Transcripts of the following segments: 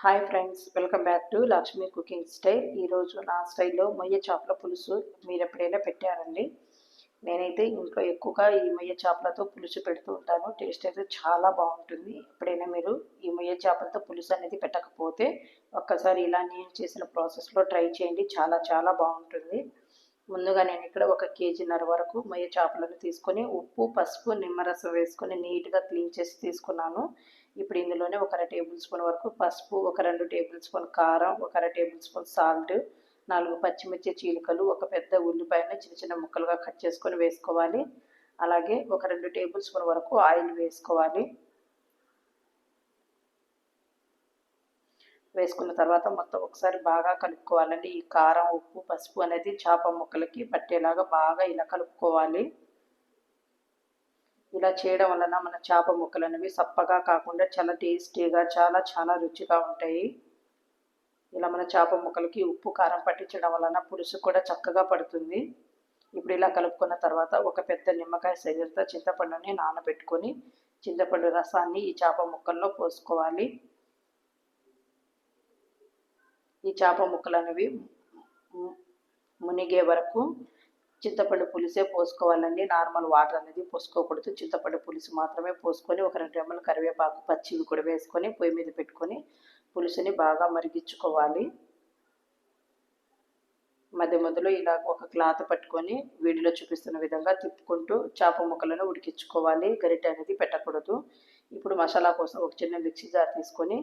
Hi friends, welcome back to Lakshmi cooking style. ఈరోజు నా స్టైల్లో మొయ్య చేపల పులుసు మీరు ఎప్పుడైనా పెట్టారండి? నేనైతే ఇంట్లో ఎక్కువగా ఈ మొయ్య చేపలతో పులుసు పెడుతూ ఉంటాను. టేస్ట్ అయితే చాలా బాగుంటుంది. ఎప్పుడైనా మీరు ఈ మొయ్య చేపలతో పులుసు అనేది పెట్టకపోతే ఒక్కసారి ఇలా నేను చేసిన ప్రాసెస్లో ట్రై చేయండి. చాలా చాలా బాగుంటుంది. ముందుగా నేను ఇక్కడ 1 కేజీన్నర వరకు మొయ్య చేపలను తీసుకొని ఉప్పు, పసుపు, నిమ్మరసం వేసుకొని నీట్గా క్లీన్ చేసి తీసుకున్నాను. ఇప్పుడు ఇందులోనే 1 టేబుల్ స్పూన్ వరకు పసుపు, 2 టేబుల్ స్పూన్ కారం, 1 టేబుల్ స్పూన్ సాల్ట్, 4 పచ్చిమిర్చి చీలికలు, 1 పెద్ద ఉల్లిపాయను చిన్న చిన్న ముక్కలుగా కట్ చేసుకొని వేసుకోవాలి. అలాగే 2 టేబుల్ స్పూన్ వరకు ఆయిల్ వేసుకోవాలి. వేసుకున్న తర్వాత మొత్తం ఒకసారి బాగా కలుపుకోవాలండి. ఈ కారం, ఉప్పు, పసుపు అనేది చేప ముక్కలకి పట్టేలాగా బాగా ఇలా కలుపుకోవాలి. ఇలా చేయడం వలన మన చేప ముక్కలు అనేవి సప్పగా కాకుండా చాలా టేస్టీగా చాలా చాలా రుచిగా ఉంటాయి. ఇలా మన చేప ముక్కలకి ఉప్పు, కారం పట్టించడం వలన పులుసు కూడా చక్కగా పడుతుంది. ఇప్పుడు ఇలా కలుపుకున్న తర్వాత 1 పెద్ద నిమ్మకాయ సైజంతా చింతపండుని నానబెట్టుకొని చింతపండు రసాన్ని ఈ చేప ముక్కల్లో పోసుకోవాలి. ఈ చేప ముక్కలు అనేవి మునిగే వరకు చింతపండు పులుసే పోసుకోవాలండి. నార్మల్ వాటర్ అనేది పోసుకోకూడదు. చింతపండు పులుసు మాత్రమే పోసుకొని 2 రెమ్మలు కరివేపాకు, పచ్చివి కూడా వేసుకొని పొయ్యి మీద పెట్టుకొని పులుసుని బాగా మరిగించుకోవాలి. మధ్య మధ్యలో ఇలా ఒక క్లాత్ పట్టుకొని వీడియోలో చూపిస్తున్న విధంగా తిప్పుకుంటూ చేప ముక్కలను ఉడికించుకోవాలి. గరిటె అనేది పెట్టకూడదు. ఇప్పుడు మసాలా కోసం ఒక చిన్న మిక్సీ జార్ తీసుకొని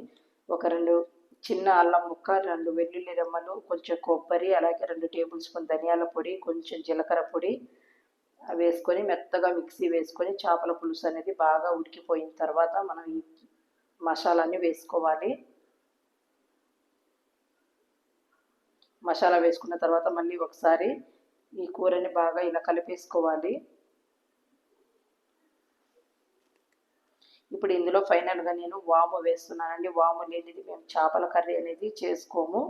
2 చిన్న అల్లం ముక్క, 2 వెల్లుల్లి రెమ్మలు, కొంచెం కొబ్బరి, అలాగే 2 టేబుల్ స్పూన్ ధనియాల పొడి, కొంచెం జీలకర్ర పొడి వేసుకొని మెత్తగా మిక్సీ వేసుకొని చేపల పులుసు అనేది బాగా ఉడికిపోయిన తర్వాత మనం ఈ మసాలాని వేసుకోవాలి. మసాలా వేసుకున్న తర్వాత మళ్ళీ ఒకసారి ఈ కూరని బాగా ఇలా కలిపేసుకోవాలి. ఇప్పుడు ఇందులో ఫైనల్గా నేను వాము వేస్తున్నానండి. వాము లేనిది మేము చేపల కర్రీ అనేది చేసుకోము.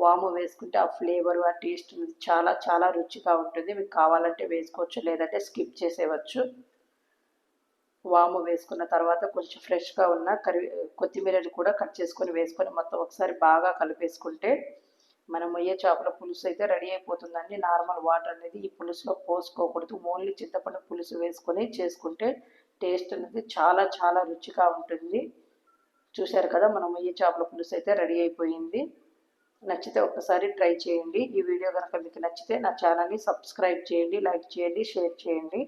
వాము వేసుకుంటే ఆ ఫ్లేవర్, ఆ టేస్ట్ చాలా చాలా రుచిగా ఉంటుంది. మీకు కావాలంటే వేసుకోవచ్చు, లేదంటే స్కిప్ చేసేయవచ్చు. వాము వేసుకున్న తర్వాత కొంచెం ఫ్రెష్గా ఉన్న కొత్తిమీరని కూడా కట్ చేసుకొని వేసుకొని మొత్తం ఒకసారి బాగా కలిపేసుకుంటే మన మొయ్య చేపల పులుసు అయితే రెడీ అయిపోతుందండి. నార్మల్ వాటర్ అనేది ఈ పులుసులో పోసుకోకూడదు. ఓన్లీ చింతపండు పులుసు వేసుకొని చేసుకుంటే టేస్ట్ అనేది చాలా చాలా రుచిగా ఉంటుంది. చూశారు కదా, మన మొయ్య చేపల పులుసు అయితే రెడీ అయిపోయింది. నచ్చితే ఒక్కసారి ట్రై చేయండి. ఈ వీడియో కనుక మీకు నచ్చితే నా ఛానల్ని సబ్స్క్రైబ్ చేయండి, లైక్ చేయండి, షేర్ చేయండి.